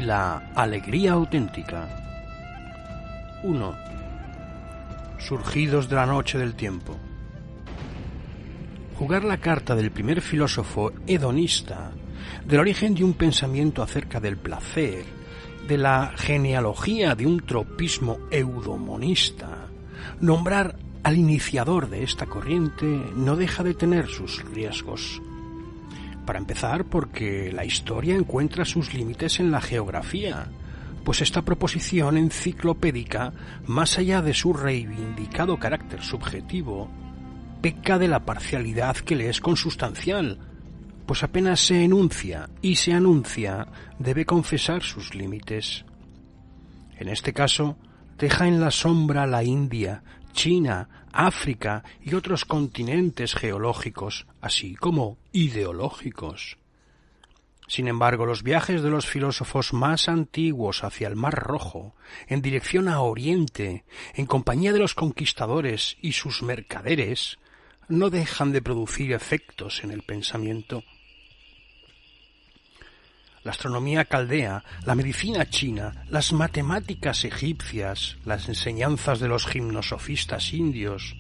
la alegría auténtica. 1. Surgidos de la noche del tiempo. Jugar la carta del primer filósofo hedonista, del origen de un pensamiento acerca del placer, de la genealogía de un tropismo eudomonista, nombrar al iniciador de esta corriente no deja de tener sus riesgos. Para empezar, porque la historia encuentra sus límites en la geografía, pues esta proposición enciclopédica, más allá de su reivindicado carácter subjetivo, peca de la parcialidad que le es consustancial, pues apenas se enuncia y se anuncia, debe confesar sus límites. En este caso, deja en la sombra la India, China, África y otros continentes geológicos, así como ideológicos. Sin embargo, los viajes de los filósofos más antiguos hacia el Mar Rojo, en dirección a Oriente, en compañía de los conquistadores y sus mercaderes, no dejan de producir efectos en el pensamiento. La astronomía caldea, la medicina china, las matemáticas egipcias, las enseñanzas de los gimnosofistas indios,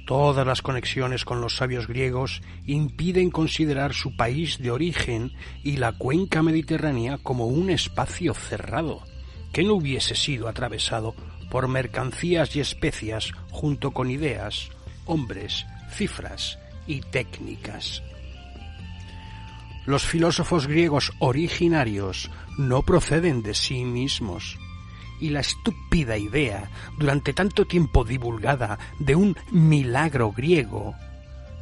todas las conexiones con los sabios griegos impiden considerar su país de origen y la cuenca mediterránea como un espacio cerrado, que no hubiese sido atravesado por mercancías y especias junto con ideas, hombres, cifras y técnicas. Los filósofos griegos originarios no proceden de sí mismos, y la estúpida idea, durante tanto tiempo divulgada, de un milagro griego,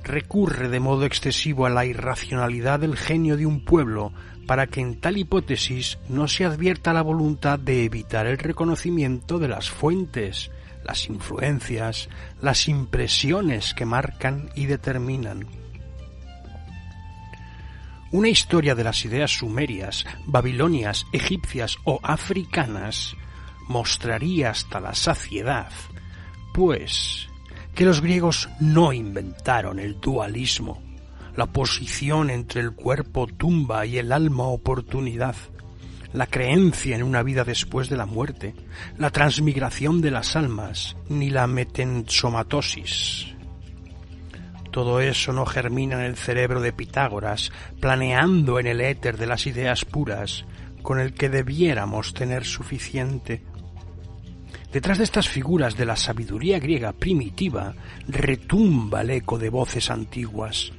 recurre de modo excesivo a la irracionalidad del genio de un pueblo para que en tal hipótesis no se advierta la voluntad de evitar el reconocimiento de las fuentes, las influencias, las impresiones que marcan y determinan. Una historia de las ideas sumerias, babilonias, egipcias o africanas mostraría hasta la saciedad, pues, que los griegos no inventaron el dualismo, la posición entre el cuerpo tumba y el alma oportunidad, la creencia en una vida después de la muerte, la transmigración de las almas, ni la metensomatosis. Todo eso no germina en el cerebro de Pitágoras, planeando en el éter de las ideas puras, con el que debiéramos tener suficiente. Detrás de estas figuras de la sabiduría griega primitiva retumba el eco de voces antiguas,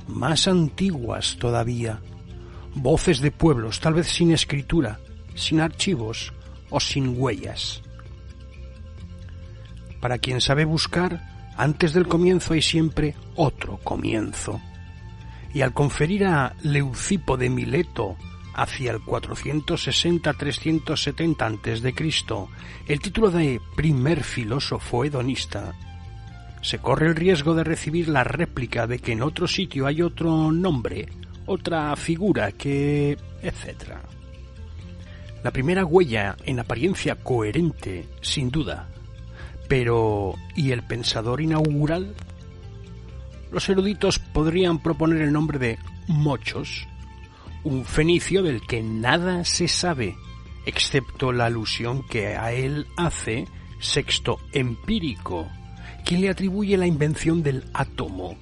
más antiguas todavía, voces de pueblos tal vez sin escritura, sin archivos o sin huellas. Para quien sabe buscar, antes del comienzo hay siempre otro comienzo. Y al conferir a Leucipo de Mileto hacia el 460-370 a.C. el título de primer filósofo hedonista, se corre el riesgo de recibir la réplica de que en otro sitio hay otro nombre, otra figura que... etc. La primera huella en apariencia coherente, sin duda. Pero, ¿y el pensador inaugural? Los eruditos podrían proponer el nombre de Mochos, un fenicio del que nada se sabe, excepto la alusión que a él hace Sexto Empírico, quien le atribuye la invención del átomo,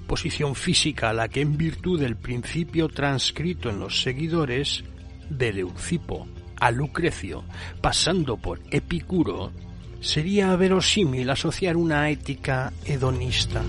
posición física a la que en virtud del principio transcrito en los seguidores de Leucipo a Lucrecio, pasando por Epicuro, sería verosímil asociar una ética hedonista.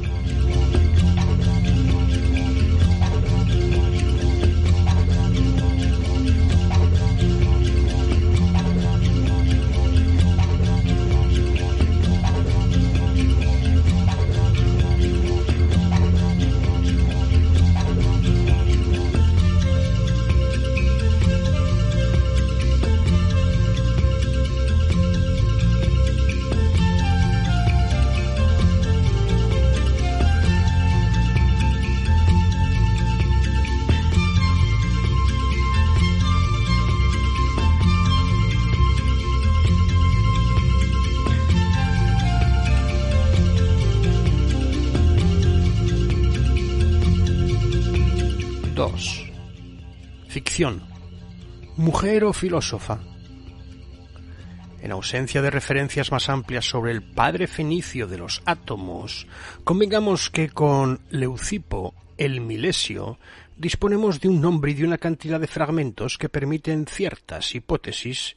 mujer o filósofa. En ausencia de referencias más amplias sobre el padre fenicio de los átomos, convengamos que con Leucipo el Milesio disponemos de un nombre y de una cantidad de fragmentos que permiten ciertas hipótesis,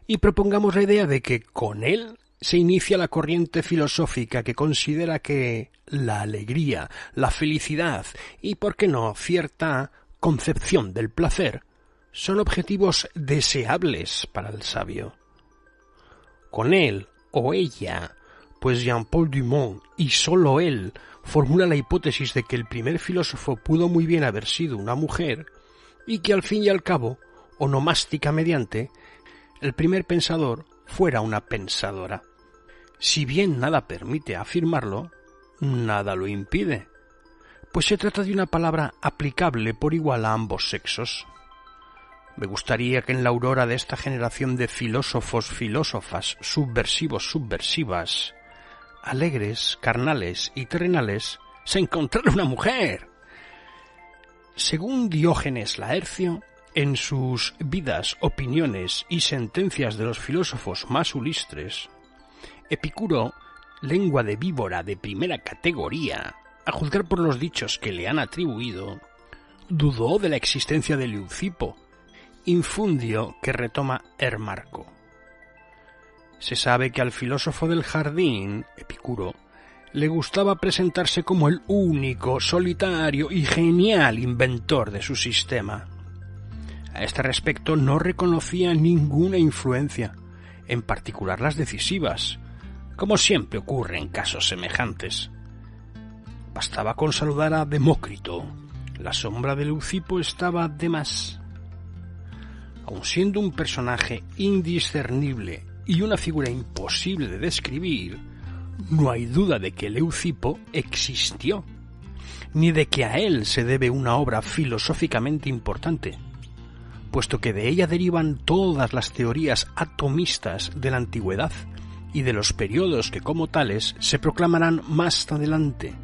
y propongamos la idea de que con él se inicia la corriente filosófica que considera que la alegría, la felicidad y, por qué no, cierta concepción del placer son objetivos deseables para el sabio. Con él o ella, pues Jean-Paul Dumont y sólo él formula la hipótesis de que el primer filósofo pudo muy bien haber sido una mujer y que al fin y al cabo, onomástica mediante, el primer pensador fuera una pensadora. Si bien nada permite afirmarlo, nada lo impide, pues se trata de una palabra aplicable por igual a ambos sexos. Me gustaría que en la aurora de esta generación de filósofos, filósofas, subversivos, subversivas, alegres, carnales y terrenales, se encontrara una mujer. Según Diógenes Laercio, en sus vidas, opiniones y sentencias de los filósofos más ilustres, Epicuro, lengua de víbora de primera categoría, a juzgar por los dichos que le han atribuido, dudó de la existencia de Leucipo, infundio que retoma Hermarco. Se sabe que al filósofo del jardín, Epicuro, le gustaba presentarse como el único, solitario y genial inventor de su sistema. A este respecto no reconocía ninguna influencia, en particular las decisivas, como siempre ocurre en casos semejantes. Bastaba con saludar a Demócrito, la sombra de Leucipo estaba de más. Aun siendo un personaje indiscernible y una figura imposible de describir, no hay duda de que Leucipo existió, ni de que a él se debe una obra filosóficamente importante, puesto que de ella derivan todas las teorías atomistas de la antigüedad y de los periodos que como tales se proclamarán más adelante.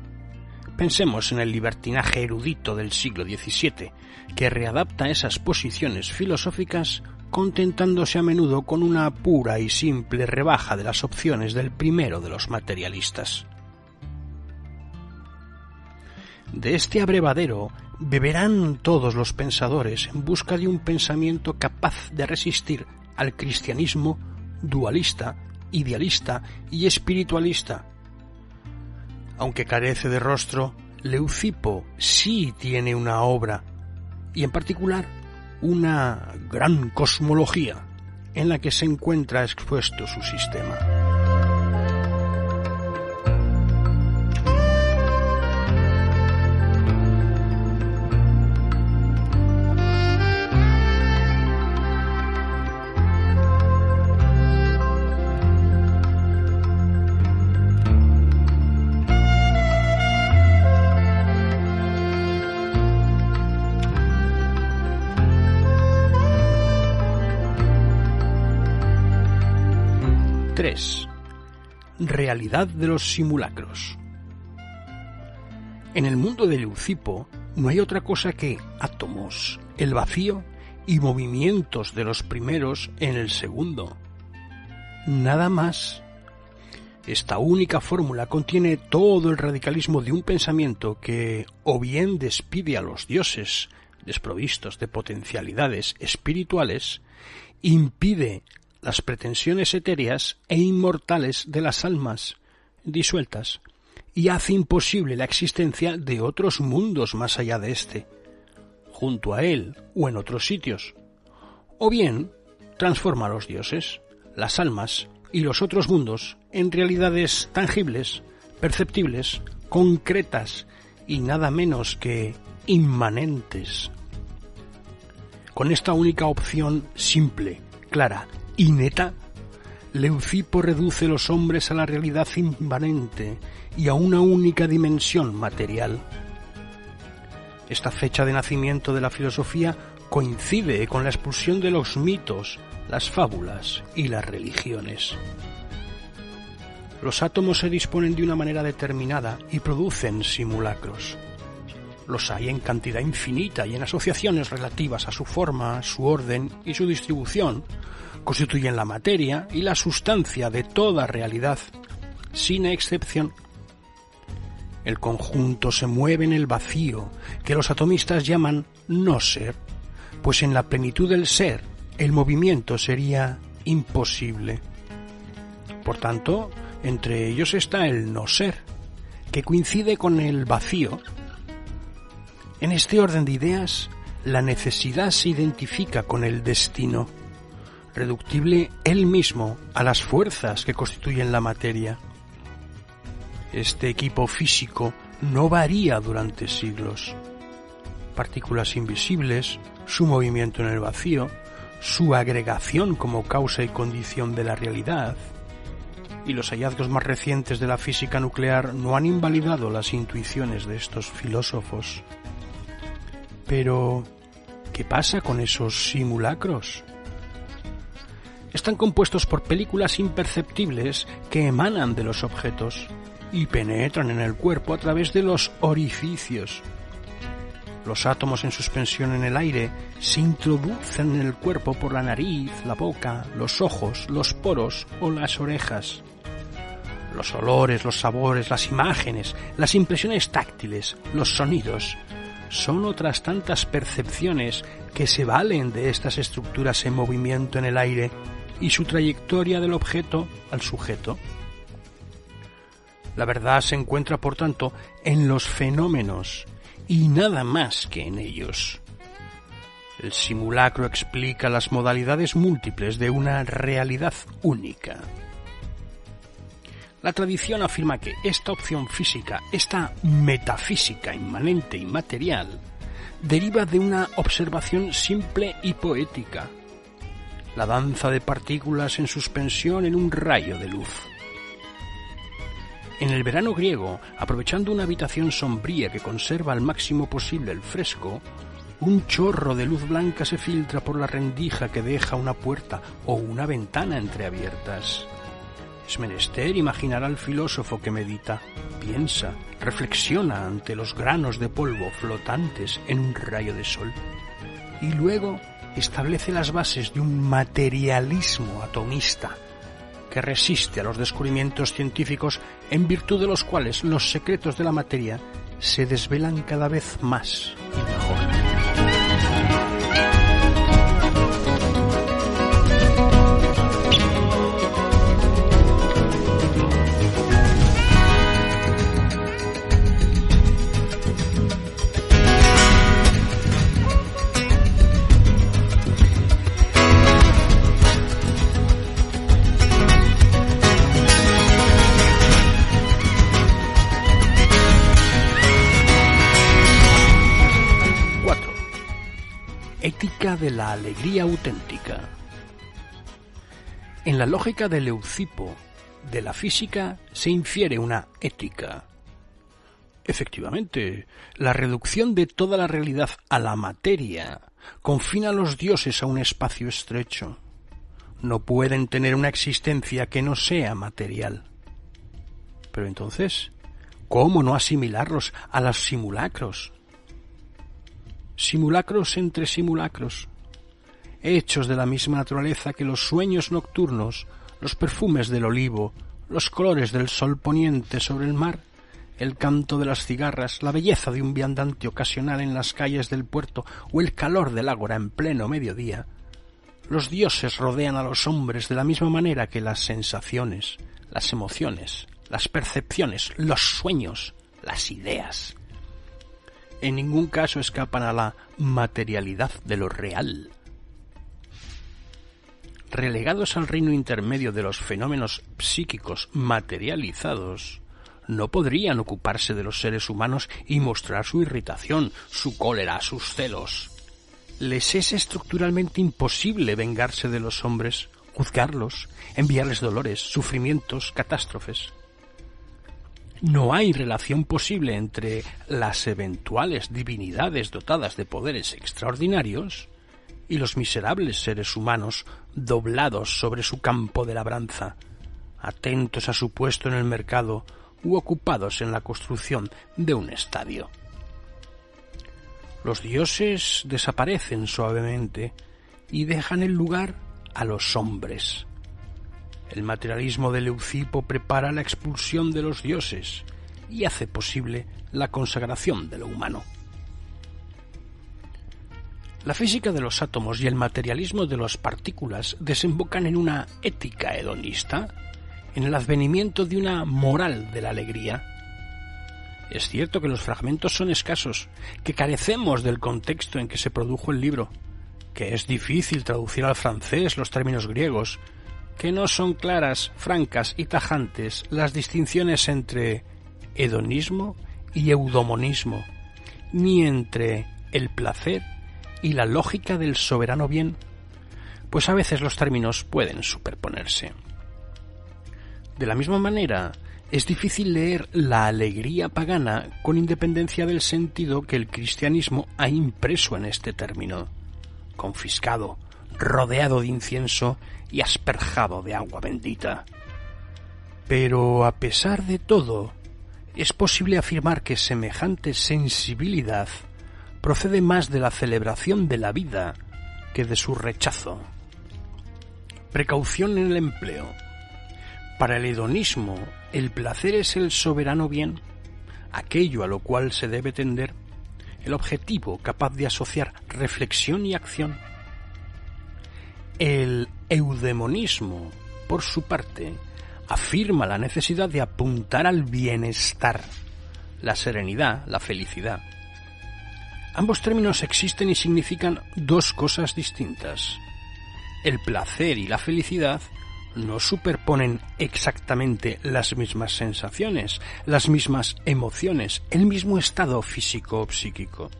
Pensemos en el libertinaje erudito del siglo XVII, que readapta esas posiciones filosóficas contentándose a menudo con una pura y simple rebaja de las opciones del primero de los materialistas. De este abrevadero beberán todos los pensadores en busca de un pensamiento capaz de resistir al cristianismo dualista, idealista y espiritualista. Aunque carece de rostro, Leucipo sí tiene una obra, y en particular una gran cosmología, en la que se encuentra expuesto su sistema. Realidad de los simulacros. En el mundo de Leucipo no hay otra cosa que átomos, el vacío y movimientos de los primeros en el segundo. Nada más. Esta única fórmula contiene todo el radicalismo de un pensamiento que o bien despide a los dioses, desprovistos de potencialidades espirituales, impide las pretensiones etéreas e inmortales de las almas disueltas y hace imposible la existencia de otros mundos más allá de éste, junto a él o en otros sitios, o bien transforma a los dioses, las almas y los otros mundos en realidades tangibles, perceptibles, concretas y nada menos que inmanentes. Con esta única opción simple, clara y neta, Leucipo reduce los hombres a la realidad inmanente y a una única dimensión material. Esta fecha de nacimiento de la filosofía coincide con la expulsión de los mitos, las fábulas y las religiones. Los átomos se disponen de una manera determinada y producen simulacros. Los hay en cantidad infinita y en asociaciones relativas a su forma, su orden y su distribución. Constituyen la materia y la sustancia de toda realidad, sin excepción. El conjunto se mueve en el vacío, que los atomistas llaman no ser, pues en la plenitud del ser, el movimiento sería imposible. Por tanto, entre ellos está el no ser, que coincide con el vacío. En este orden de ideas, la necesidad se identifica con el destino, reductible él mismo a las fuerzas que constituyen la materia. Este equipo físico no varía durante siglos. Partículas invisibles, su movimiento en el vacío, su agregación como causa y condición de la realidad, y los hallazgos más recientes de la física nuclear no han invalidado las intuiciones de estos filósofos. Pero, ¿qué pasa con esos simulacros? Están compuestos por películas imperceptibles que emanan de los objetos y penetran en el cuerpo a través de los orificios. Los átomos en suspensión en el aire se introducen en el cuerpo por la nariz, la boca, los ojos, los poros o las orejas. Los olores, los sabores, las imágenes, las impresiones táctiles, los sonidos, son otras tantas percepciones que se valen de estas estructuras en movimiento en el aire y su trayectoria del objeto al sujeto. La verdad se encuentra, por tanto, en los fenómenos y nada más que en ellos. El simulacro explica las modalidades múltiples de una realidad única. La tradición afirma que esta opción física, esta metafísica inmanente y material, deriva de una observación simple y poética, la danza de partículas en suspensión en un rayo de luz. En el verano griego, aprovechando una habitación sombría que conserva al máximo posible el fresco, un chorro de luz blanca se filtra por la rendija que deja una puerta o una ventana entreabiertas. Es menester imaginar al filósofo que medita, piensa, reflexiona ante los granos de polvo flotantes en un rayo de sol, y luego establece las bases de un materialismo atomista que resiste a los descubrimientos científicos en virtud de los cuales los secretos de la materia se desvelan cada vez más y mejor. Ética de la alegría auténtica. En la lógica de Leucipo, de la física se infiere una ética. Efectivamente, la reducción de toda la realidad a la materia confina a los dioses a un espacio estrecho. No pueden tener una existencia que no sea material. Pero entonces, ¿cómo no asimilarlos a los simulacros? Simulacros entre simulacros, hechos de la misma naturaleza que los sueños nocturnos, los perfumes del olivo, los colores del sol poniente sobre el mar, el canto de las cigarras, la belleza de un viandante ocasional en las calles del puerto o el calor del ágora en pleno mediodía. Los dioses rodean a los hombres de la misma manera que las sensaciones, las emociones, las percepciones, los sueños, las ideas. En ningún caso escapan a la materialidad de lo real. Relegados al reino intermedio de los fenómenos psíquicos materializados, no podrían ocuparse de los seres humanos y mostrar su irritación, su cólera, sus celos. Les es estructuralmente imposible vengarse de los hombres, juzgarlos, enviarles dolores, sufrimientos, catástrofes. No hay relación posible entre las eventuales divinidades dotadas de poderes extraordinarios y los miserables seres humanos doblados sobre su campo de labranza, atentos a su puesto en el mercado u ocupados en la construcción de un estadio. Los dioses desaparecen suavemente y dejan el lugar a los hombres. El materialismo de Leucipo prepara la expulsión de los dioses y hace posible la consagración de lo humano. La física de los átomos y el materialismo de las partículas desembocan en una ética hedonista, en el advenimiento de una moral de la alegría. Es cierto que los fragmentos son escasos, que carecemos del contexto en que se produjo el libro, que es difícil traducir al francés los términos griegos, que no son claras, francas y tajantes las distinciones entre hedonismo y eudomonismo, ni entre el placer y la lógica del soberano bien, pues a veces los términos pueden superponerse. De la misma manera, es difícil leer la alegría pagana con independencia del sentido que el cristianismo ha impreso en este término, confiscado, rodeado de incienso y asperjado de agua bendita. Pero a pesar de todo, es posible afirmar que semejante sensibilidad procede más de la celebración de la vida que de su rechazo. Precaución en el empleo. Para el hedonismo, el placer es el soberano bien, aquello a lo cual se debe tender, el objetivo capaz de asociar reflexión y acción. El eudemonismo, por su parte, afirma la necesidad de apuntar al bienestar, la serenidad, la felicidad. Ambos términos existen y significan dos cosas distintas. El placer y la felicidad no superponen exactamente las mismas sensaciones, las mismas emociones, el mismo estado físico o psíquico.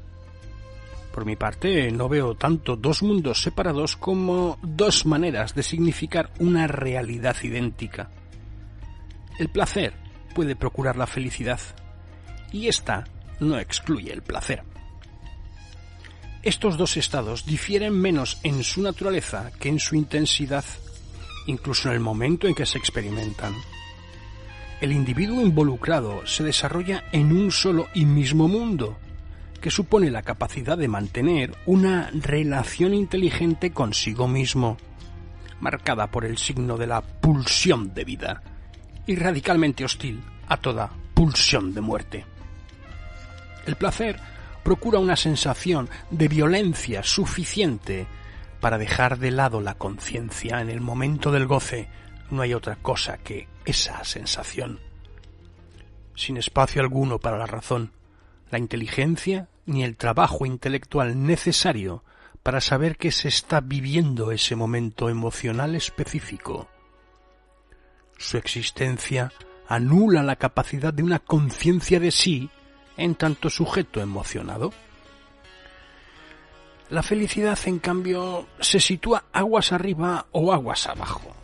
Por mi parte, no veo tanto dos mundos separados como dos maneras de significar una realidad idéntica. El placer puede procurar la felicidad, y ésta no excluye el placer. Estos dos estados difieren menos en su naturaleza que en su intensidad, incluso en el momento en que se experimentan. El individuo involucrado se desarrolla en un solo y mismo mundo, que supone la capacidad de mantener una relación inteligente consigo mismo, marcada por el signo de la pulsión de vida, y radicalmente hostil a toda pulsión de muerte. El placer procura una sensación de violencia suficiente para dejar de lado la conciencia en el momento del goce. No hay otra cosa que esa sensación. Sin espacio alguno para la razón, la inteligencia ni el trabajo intelectual necesario para saber que se está viviendo ese momento emocional específico. Su existencia anula la capacidad de una conciencia de sí en tanto sujeto emocionado. La felicidad, en cambio, se sitúa aguas arriba o aguas abajo,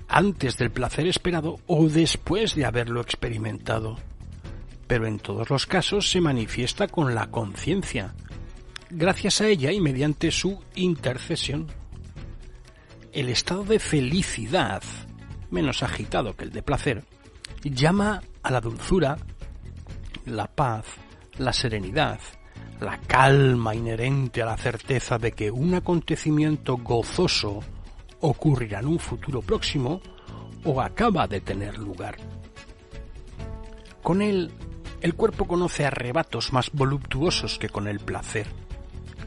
antes del placer esperado o después de haberlo experimentado, pero en todos los casos se manifiesta con la conciencia, gracias a ella y mediante su intercesión. El estado de felicidad, menos agitado que el de placer, llama a la dulzura, la paz, la serenidad, la calma inherente a la certeza de que un acontecimiento gozoso ocurrirá en un futuro próximo o acaba de tener lugar. Con él, el cuerpo conoce arrebatos más voluptuosos que con el placer,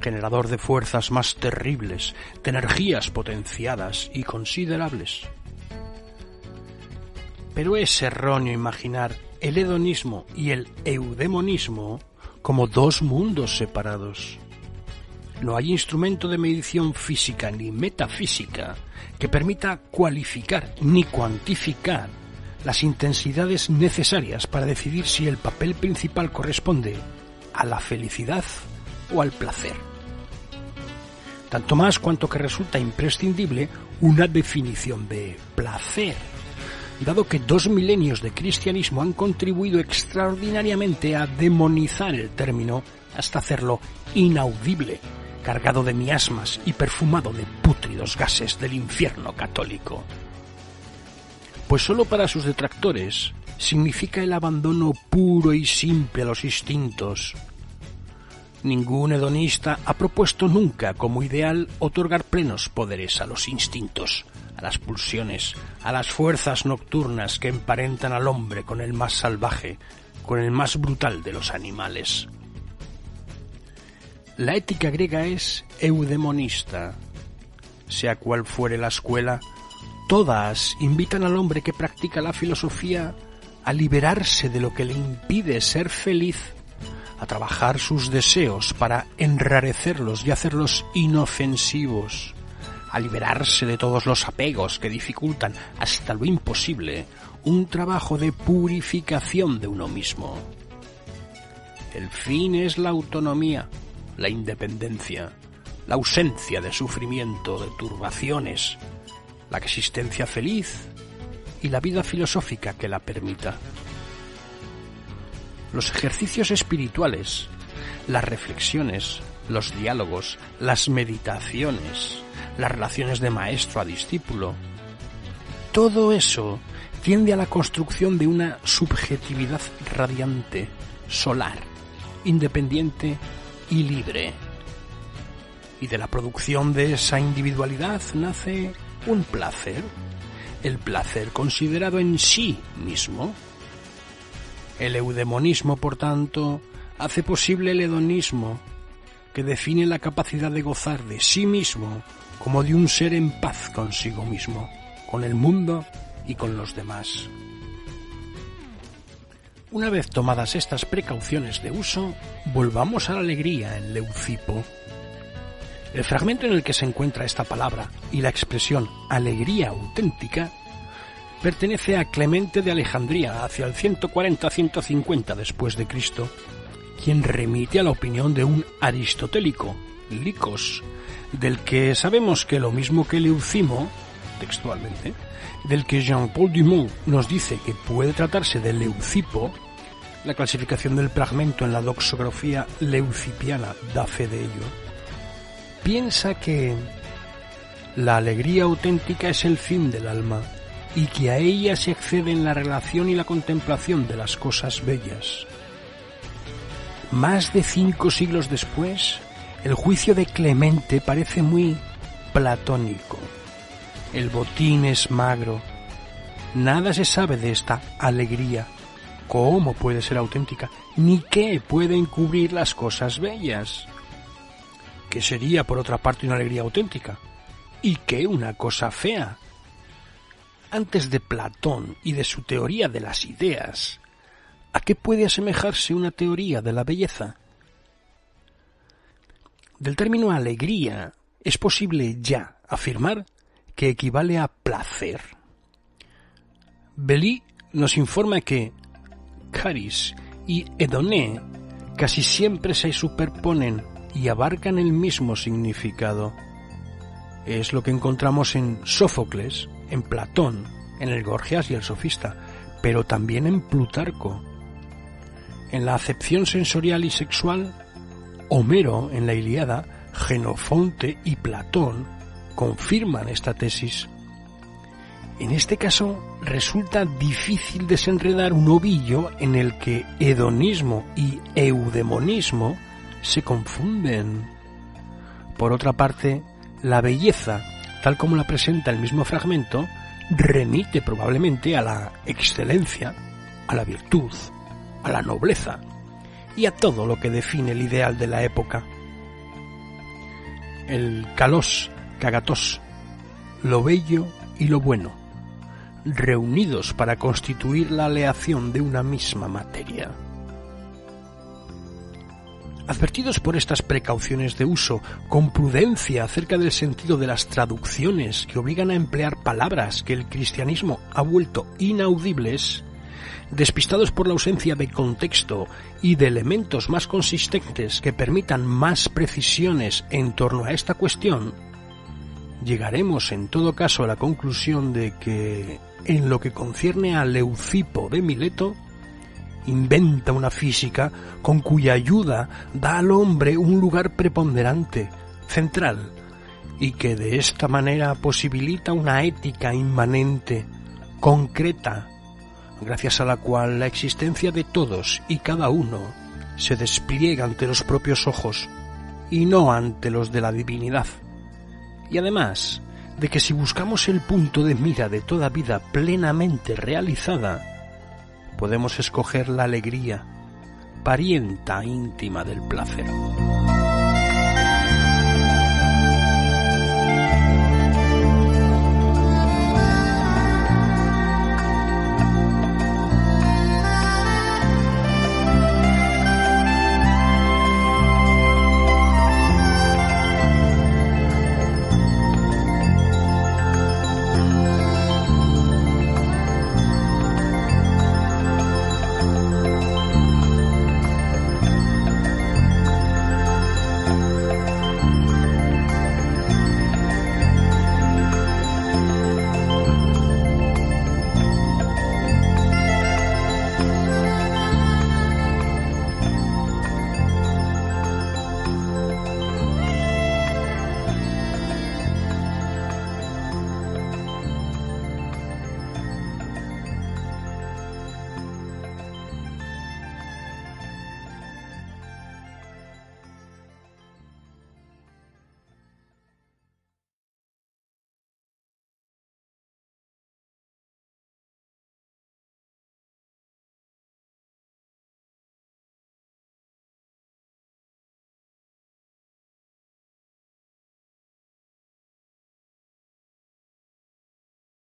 generador de fuerzas más terribles, de energías potenciadas y considerables. Pero es erróneo imaginar el hedonismo y el eudemonismo como dos mundos separados. No hay instrumento de medición física ni metafísica que permita cualificar ni cuantificar las intensidades necesarias para decidir si el papel principal corresponde a la felicidad o al placer. Tanto más cuanto que resulta imprescindible una definición de placer, dado que 2 milenios de cristianismo han contribuido extraordinariamente a demonizar el término hasta hacerlo inaudible, cargado de miasmas y perfumado de pútridos gases del infierno católico. Pues sólo para sus detractores significa el abandono puro y simple a los instintos. Ningún hedonista ha propuesto nunca como ideal otorgar plenos poderes a los instintos, a las pulsiones, a las fuerzas nocturnas que emparentan al hombre con el más salvaje, con el más brutal de los animales. La ética griega es eudemonista. Sea cual fuere la escuela, todas invitan al hombre que practica la filosofía a liberarse de lo que le impide ser feliz, a trabajar sus deseos para enrarecerlos y hacerlos inofensivos, a liberarse de todos los apegos que dificultan hasta lo imposible un trabajo de purificación de uno mismo. El fin es la autonomía, la independencia, la ausencia de sufrimiento, de turbaciones, la existencia feliz y la vida filosófica que la permita. Los ejercicios espirituales, las reflexiones, los diálogos, las meditaciones, las relaciones de maestro a discípulo, todo eso tiende a la construcción de una subjetividad radiante, solar, independiente y libre. Y de la producción de esa individualidad nace un placer, el placer considerado en sí mismo. El eudemonismo, por tanto, hace posible el hedonismo, que define la capacidad de gozar de sí mismo como de un ser en paz consigo mismo, con el mundo y con los demás. Una vez tomadas estas precauciones de uso, volvamos a la alegría en Leucipo. El fragmento en el que se encuentra esta palabra y la expresión alegría auténtica pertenece a Clemente de Alejandría hacia el 140-150 después de Cristo, quien remite a la opinión de un aristotélico, Licos, del que sabemos que lo mismo que Leucimo, textualmente, del que Jean-Paul Dumont nos dice que puede tratarse de Leucipo, la clasificación del fragmento en la doxografía leucipiana da fe de ello, piensa que la alegría auténtica es el fin del alma y que a ella se accede en la relación y la contemplación de las cosas bellas. Más de 5 siglos después, el juicio de Clemente parece muy platónico. El botín es magro. Nada se sabe de esta alegría, cómo puede ser auténtica, ni qué puede encubrir las cosas bellas. ¿Qué sería, por otra parte, una alegría auténtica? ¿Y qué una cosa fea? Antes de Platón y de su teoría de las ideas, ¿a qué puede asemejarse una teoría de la belleza? Del término alegría es posible ya afirmar que equivale a placer. Belli nos informa que caris y hedoné casi siempre se superponen y abarcan el mismo significado. Es lo que encontramos en Sófocles, en Platón, en el Gorgias y el Sofista, pero también en Plutarco. En la acepción sensorial y sexual, Homero en la Ilíada, Jenofonte y Platón confirman esta tesis. En este caso, resulta difícil desenredar un ovillo en el que hedonismo y eudemonismo se confunden. Por otra parte, la belleza, tal como la presenta el mismo fragmento, remite probablemente a la excelencia, a la virtud, a la nobleza y a todo lo que define el ideal de la época. El kalos, kagatos, lo bello y lo bueno, reunidos para constituir la aleación de una misma materia. Advertidos por estas precauciones de uso, con prudencia acerca del sentido de las traducciones que obligan a emplear palabras que el cristianismo ha vuelto inaudibles, despistados por la ausencia de contexto y de elementos más consistentes que permitan más precisiones en torno a esta cuestión, llegaremos en todo caso a la conclusión de que, en lo que concierne a Leucipo de Mileto, inventa una física con cuya ayuda da al hombre un lugar preponderante, central, y que de esta manera posibilita una ética inmanente, concreta, gracias a la cual la existencia de todos y cada uno se despliega ante los propios ojos y no ante los de la divinidad. Y además de que si buscamos el punto de mira de toda vida plenamente realizada, podemos escoger la alegría, parienta íntima del placer.